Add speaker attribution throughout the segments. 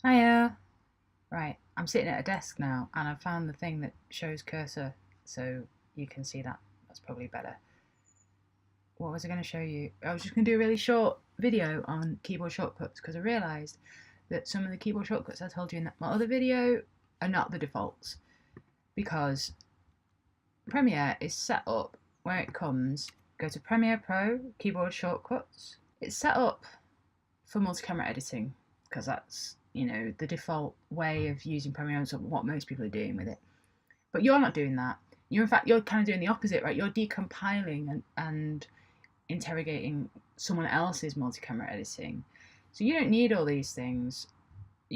Speaker 1: Hiya. Right, I'm sitting at a desk now and I've found the thing that shows cursor so you can see that. That's probably better. What was I going to show you? I was just going to do a really short video on keyboard shortcuts because I realised that some of the keyboard shortcuts I told you in my other video are not the defaults because Premiere is set up where it comes. Go to Premiere Pro, keyboard shortcuts. It's set up for multi-camera editing because that's the default way of using Premiere and what most people are doing with it. But you're not doing that. You're kind of doing the opposite, right? You're decompiling and interrogating someone else's multi-camera editing. So you don't need all these things.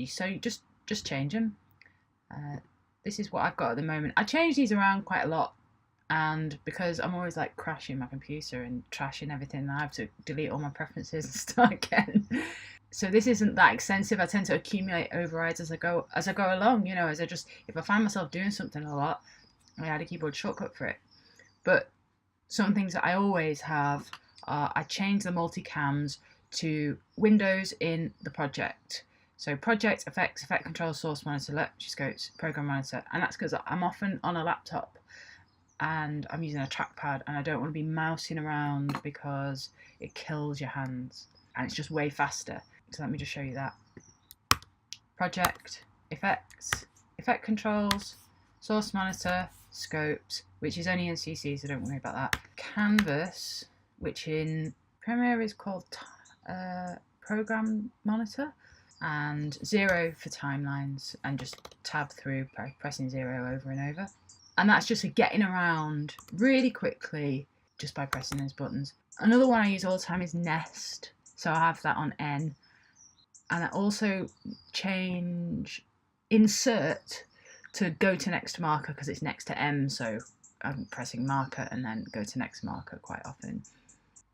Speaker 1: So you just change them. This is what I've got at the moment. I change these around quite a lot, and because I'm always like crashing my computer and trashing everything, I have to delete all my preferences and start again. So this isn't that extensive. I tend to accumulate overrides as I go along. If I find myself doing something a lot, I add a keyboard shortcut for it. But some things that I always have are I change the multicams to windows in the project. So project, effects, effect control, source monitor, leptoscopes, program monitor, and that's because I'm often on a laptop and I'm using a trackpad and I don't want to be mousing around because it kills your hands and it's just way faster. So let me just show you that. Project, effects, effect controls, source monitor, scopes, which is only in CC, so don't worry about that. Canvas, which in Premiere is called program monitor, and 0 for timelines, and just tab through by pressing 0 over and over. And that's just a getting around really quickly just by pressing those buttons. Another one I use all the time is Nest, so I have that on N. And I also change insert to go to next marker because it's next to M, so I'm pressing marker and then go to next marker quite often.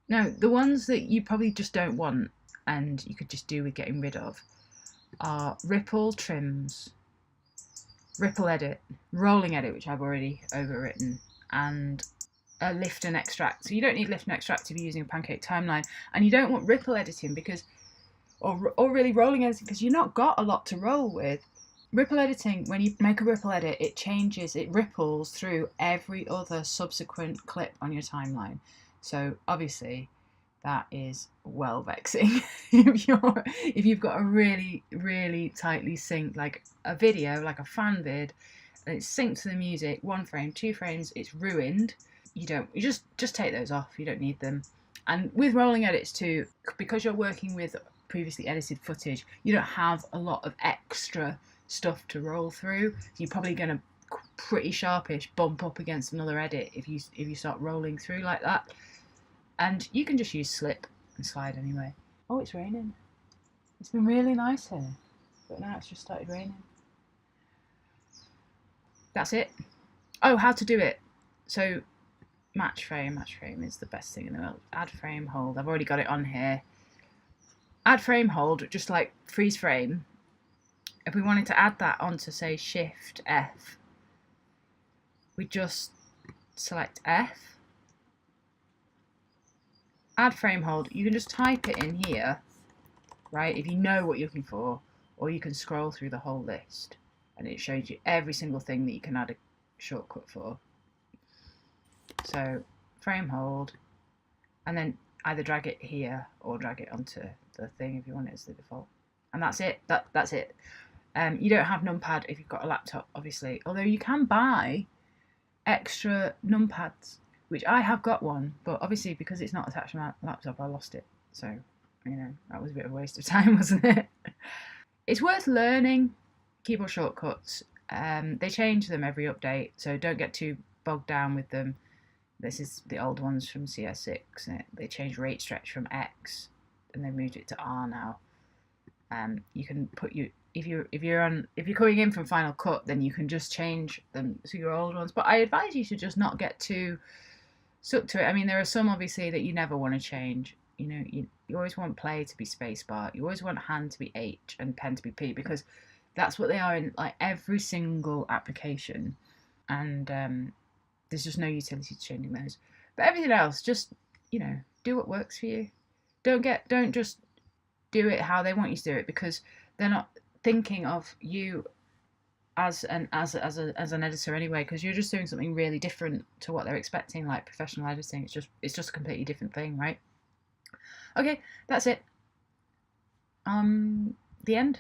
Speaker 1: Now, the ones that you probably just don't want and you could just do with getting rid of are ripple trims, ripple edit, rolling edit, which I've already overwritten, and a lift and extract. So you don't need lift and extract if you're using a pancake timeline, and you don't want ripple editing because or really rolling editing because you've not got a lot to roll with. Ripple editing, when you make a ripple edit, it ripples through every other subsequent clip on your timeline. So obviously that is well vexing if you've got a really, really tightly synced, like a video, like a fan vid, and it's synced to the music, 1 frame, 2 frames, it's ruined. You just take those off, you don't need them. And with rolling edits too, because you're working with previously edited footage, you don't have a lot of extra stuff to roll through. So you're probably going to pretty sharpish bump up against another edit if you start rolling through like that. And you can just use slip and slide anyway. Oh, it's raining. It's been really nice here, but now it's just started raining. That's it. Oh, how to do it. So match frame is the best thing in the world. Add frame hold. I've already got it on here. Add frame hold, just like freeze frame. If we wanted to add that onto, say, Shift F, we just select F, add frame hold. You can just type it in here, right, if you know what you're looking for, or you can scroll through the whole list and it shows you every single thing that you can add a shortcut for. So frame hold, and then either drag it here or drag it onto the thing if you want it as the default. And that's it. That's it. You don't have numpad if you've got a laptop, obviously, although you can buy extra numpads, which I have got one, but obviously because it's not attached to my laptop, I lost it. So, that was a bit of a waste of time, wasn't it? It's worth learning keyboard shortcuts. They change them every update, so don't get too bogged down with them. This is the old ones from CS6. They changed rate stretch from X, and they moved it to R now. You can put if you're coming in from Final Cut, then you can just change them to your old ones. But I advise you to just not get too stuck to it. I mean, there are some obviously that you never want to change. You always want play to be spacebar. You always want hand to be H and pen to be P because that's what they are in like every single application. And there's just no utility to changing those. But everything else, just do what works for you. Don't just do it how they want you to do it because they're not. thinking of you as an editor anyway, because you're just doing something really different to what they're expecting, like professional editing. It's just a completely different thing, right? Okay, that's it. The end.